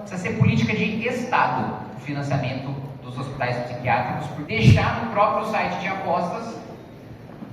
precisa ser política de Estado, o financiamento dos hospitais psiquiátricos, por deixar no próprio site de apostas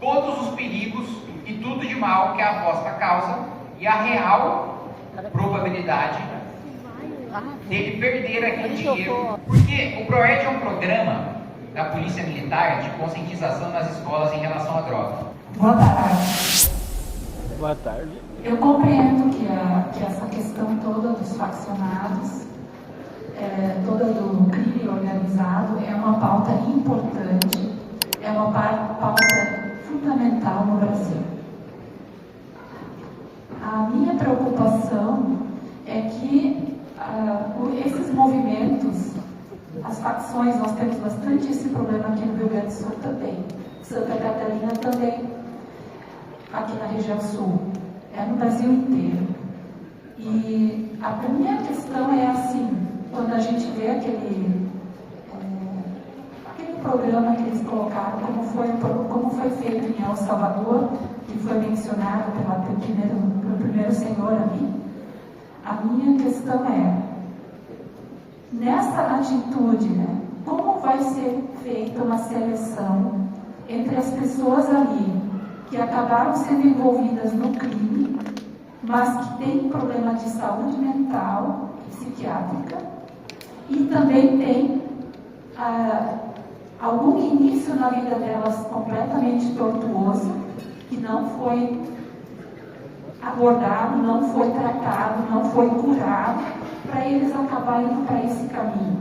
todos os perigos e tudo de mal que a aposta causa e a real probabilidade dele perder aquele dinheiro. Porque o PROERD é um programa da Polícia Militar de conscientização nas escolas em relação à droga. Boa tarde. Boa tarde. Eu compreendo que essa questão toda dos faccionados, toda do crime organizado, é uma pauta importante, é uma pauta fundamental no Brasil. A minha preocupação é que esses movimentos, as facções, nós temos bastante esse problema aqui no Rio Grande do Sul também, Santa Catarina também, aqui na região sul, no Brasil inteiro. E a minha questão é assim, quando a gente vê aquele programa que eles colocaram, como foi feito em El Salvador, que foi mencionado pelo primeiro senhor ali, a minha questão é, nessa atitude, como vai ser feita uma seleção entre as pessoas ali que acabaram sendo envolvidas no crime, mas que têm problema de saúde mental, psiquiátrica, e também tem algum início na vida delas completamente tortuoso, que não foi abordado, não foi tratado, não foi curado, para eles acabarem indo para esse caminho.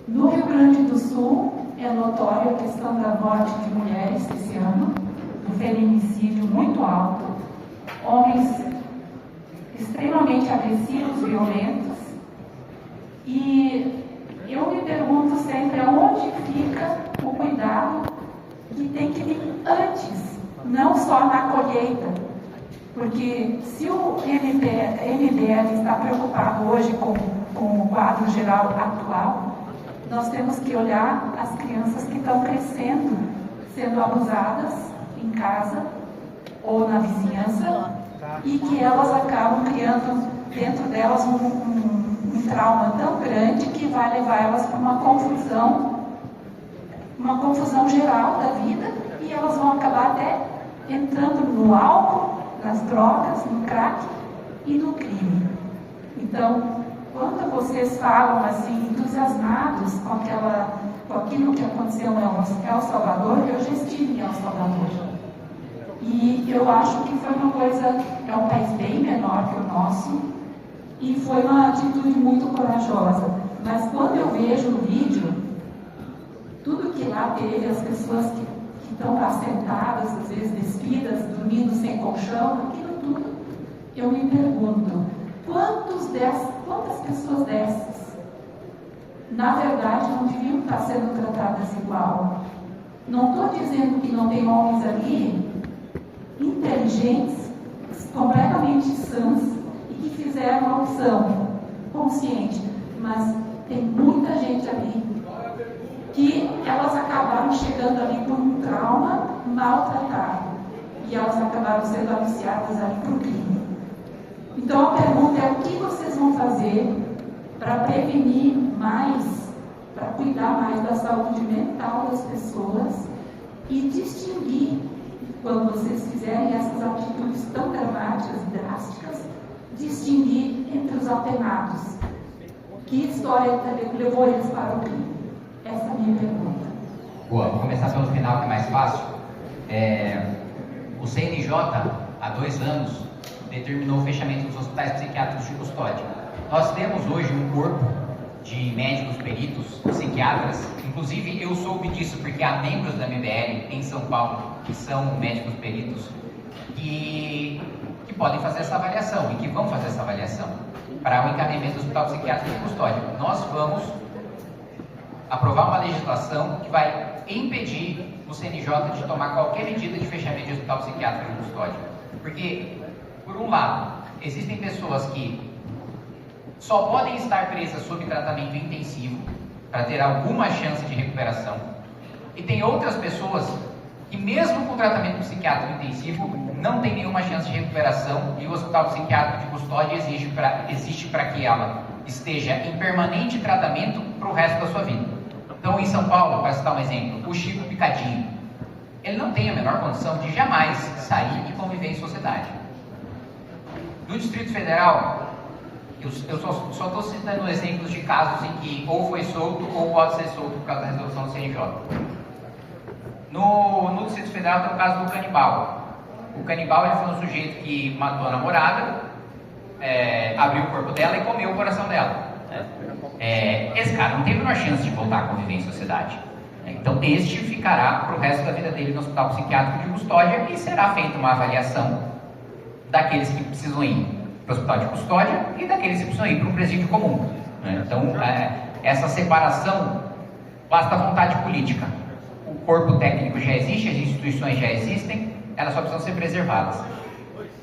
No Rio Grande do Sul, é notória a questão da morte de mulheres esse ano, do feminicídio muito alto, homens extremamente agressivos, violentos, e eu me pergunto sempre aonde fica o cuidado que tem que vir antes, não só na colheita, porque se o MBL está preocupado hoje com o quadro geral atual, nós temos que olhar as crianças que estão crescendo, sendo abusadas em casa ou na vizinhança, e que elas acabam criando dentro delas um trauma tão grande que vai levar elas para uma confusão geral da vida, e elas vão acabar até entrando no álcool, nas drogas, no crack e no crime. Então, quando vocês falam assim, entusiasmados com aquilo que aconteceu em El Salvador, eu já estive em El Salvador. E eu acho que foi uma coisa, é um país bem menor que o nosso, e foi uma atitude muito corajosa. Mas quando eu vejo no vídeo, tudo que lá teve, as pessoas que estão lá sentadas, às vezes despidas, dormindo sem colchão, aquilo tudo, eu me pergunto, quantas pessoas dessas, na verdade, não deviam estar sendo tratadas igual? Não estou dizendo que não tem homens ali inteligentes, completamente sãs, e que fizeram uma opção consciente, mas tem muita gente ali que elas acabaram chegando ali por um trauma maltratado, e elas acabaram sendo aliciadas ali por crime. Então a pergunta é: o que vocês vão fazer para prevenir mais, para cuidar mais da saúde mental das pessoas e distinguir, quando vocês fizerem essas atitudes tão dramáticas, drásticas, distinguir entre os apenados? Que história levou eles para o crime? Essa é a minha pergunta. Boa, vou começar pelo final, que é mais fácil. O CNJ, há 2 anos, determinou o fechamento dos hospitais psiquiátricos de custódia. Nós temos hoje um corpo de médicos peritos, psiquiatras, inclusive eu soube disso porque há membros da MBL em São Paulo que são médicos peritos que podem fazer essa avaliação e que vão fazer essa avaliação para o encaminhamento do hospital psiquiátrico de custódia. Nós vamos aprovar uma legislação que vai impedir o CNJ de tomar qualquer medida de fechamento de hospital psiquiátrico de custódia. Porque, por um lado, existem pessoas que só podem estar presas sob tratamento intensivo para ter alguma chance de recuperação, e tem outras pessoas que mesmo com tratamento psiquiátrico intensivo, não tem nenhuma chance de recuperação e o hospital psiquiátrico de custódia existe para que ela esteja em permanente tratamento para o resto da sua vida. Então, em São Paulo, para citar um exemplo, o Chico Picadinho, ele não tem a menor condição de jamais sair e conviver em sociedade. No Distrito Federal, eu só estou citando exemplos de casos em que ou foi solto ou pode ser solto por causa da resolução do CNJ. No Distrito Federal tem o caso do canibal. O canibal ele foi um sujeito que matou a namorada, abriu o corpo dela e comeu o coração dela. Esse cara não teve a menor chance de voltar a conviver em sociedade. Então este ficará para o resto da vida dele no hospital psiquiátrico de custódia e será feita uma avaliação daqueles que precisam ir para o hospital de custódia e daqueles que precisam ir para um presídio comum. Então essa separação basta vontade política. O corpo técnico já existe, as instituições já existem, elas só precisam ser preservadas.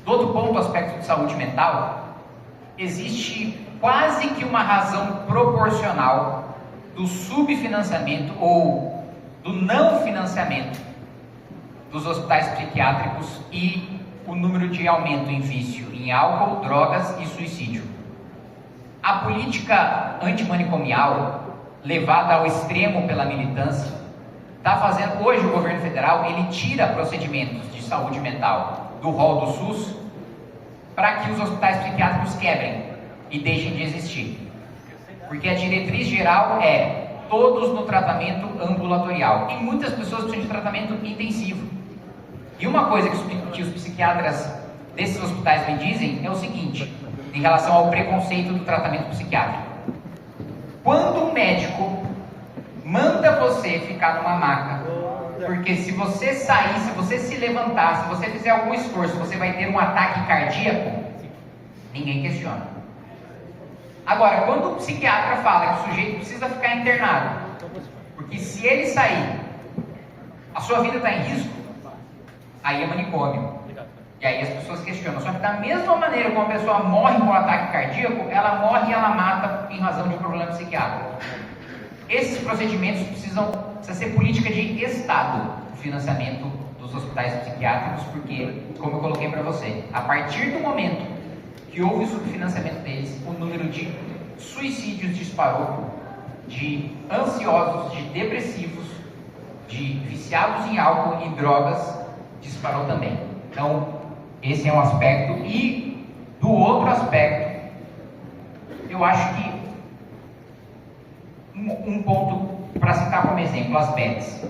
Do outro ponto, o aspecto de saúde mental, existe quase que uma razão proporcional do subfinanciamento ou do não financiamento dos hospitais psiquiátricos e o número de aumento em vício em álcool, drogas e suicídio. A política antimanicomial, levada ao extremo pela militância, está fazendo, hoje o governo federal, ele tira procedimentos de saúde mental do rol do SUS para que os hospitais psiquiátricos quebrem e deixem de existir. Porque a diretriz geral é todos no tratamento ambulatorial. E muitas pessoas precisam de tratamento intensivo. E uma coisa que os psiquiatras desses hospitais me dizem é o seguinte, em relação ao preconceito do tratamento psiquiátrico. Quando um médico manda você ficar numa maca, porque se você sair, se você se levantar, se você fizer algum esforço, você vai ter um ataque cardíaco, ninguém questiona. Agora, quando o psiquiatra fala que o sujeito precisa ficar internado, porque se ele sair, a sua vida está em risco, aí é manicômio. E aí as pessoas questionam. Só que da mesma maneira como a pessoa morre com um ataque cardíaco, ela morre e ela mata em razão de um problema psiquiátrico. Esses procedimentos precisa ser política de Estado, o financiamento dos hospitais psiquiátricos, porque, como eu coloquei para você, a partir do momento que houve o subfinanciamento deles, o número de suicídios disparou, de ansiosos, de depressivos, de viciados em álcool e drogas disparou também. Então, esse é um aspecto. E do outro aspecto, eu acho que um ponto para citar como exemplo, as bets.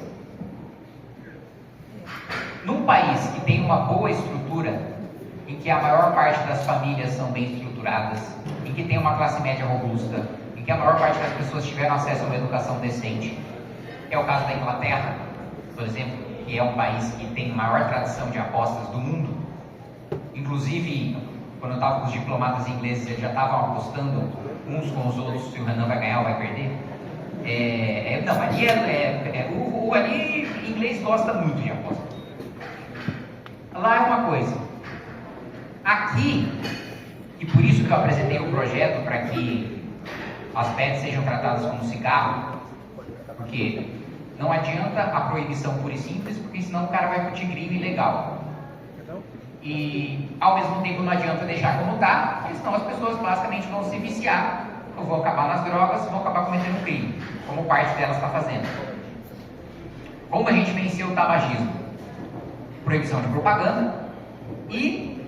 Num país que tem uma boa estrutura, em que a maior parte das famílias são bem estruturadas, em que tem uma classe média robusta, em que a maior parte das pessoas tiveram acesso a uma educação decente, é o caso da Inglaterra, por exemplo, que é um país que tem maior tradição de apostas do mundo. Inclusive, quando eu estava com os diplomatas ingleses, eles já estavam apostando uns com os outros se o Renan vai ganhar ou vai perder. Não, ali inglês gosta muito de aposta. Lá é uma coisa. Aqui, e por isso que eu apresentei o projeto para que as bets sejam tratadas como cigarro, porque não adianta a proibição pura e simples, porque senão o cara vai curtir crime ilegal. E ao mesmo tempo não adianta deixar como está, porque senão as pessoas basicamente vão se viciar, ou vão acabar nas drogas, vão acabar cometendo crime, como parte delas está fazendo. Como a gente venceu o tabagismo? Proibição de propaganda e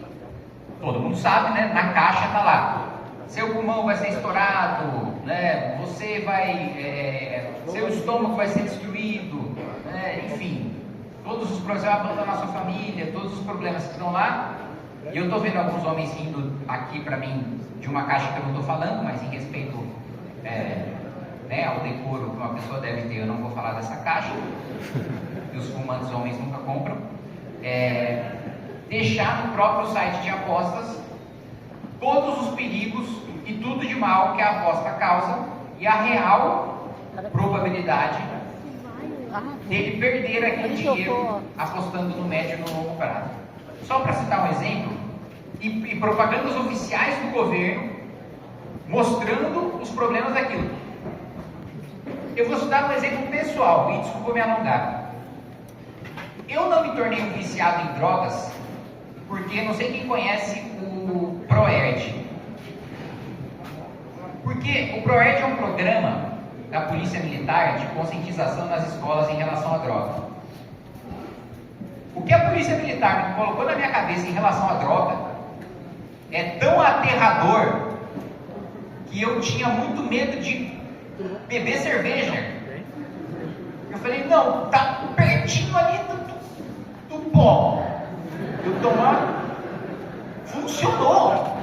todo mundo sabe, né? Na caixa está lá. Seu pulmão vai ser estourado, né? Você vai, seu estômago vai ser destruído, né? Enfim, todos os problemas, você vai abandonar sua família, todos os problemas que estão lá. E eu estou vendo alguns homens rindo aqui para mim de uma caixa que eu não estou falando, mas em respeito ao decoro que uma pessoa deve ter, eu não vou falar dessa caixa, que os fumantes homens nunca compram. Deixar no próprio site de apostas todos os perigos e tudo de mal que a aposta causa e a real probabilidade dele perder aquele dinheiro apostando no médio e no longo prazo. Só para citar um exemplo, e propagandas oficiais do governo mostrando os problemas daquilo. Eu vou citar um exemplo pessoal, e desculpa me alongar. Eu não me tornei um viciado em drogas porque não sei quem conhece o ProErd. Porque o ProErd é um programa da Polícia Militar de conscientização nas escolas em relação à droga. O que a Polícia Militar colocou na minha cabeça em relação à droga é tão aterrador que eu tinha muito medo de beber cerveja. Eu falei, não, tá pertinho ali do pó. Eu tomar. Funcionou.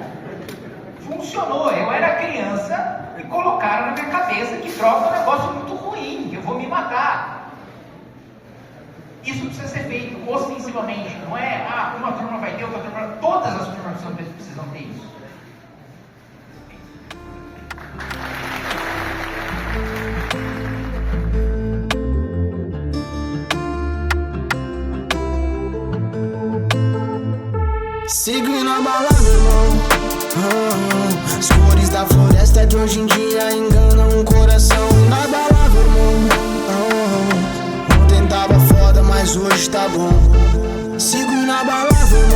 Eu era criança e colocaram na minha cabeça que droga é um negócio muito ruim, que eu vou me matar. Isso precisa ser feito ostensivamente, não é, uma turma vai ter, outra turma, todas as turmas precisam ter isso. Sigo na balada, irmão. As cores da floresta de hoje em dia enganam o coração. Na balada, irmão. Ontem tava foda, mas hoje tá bom. Sigo na balada, irmão.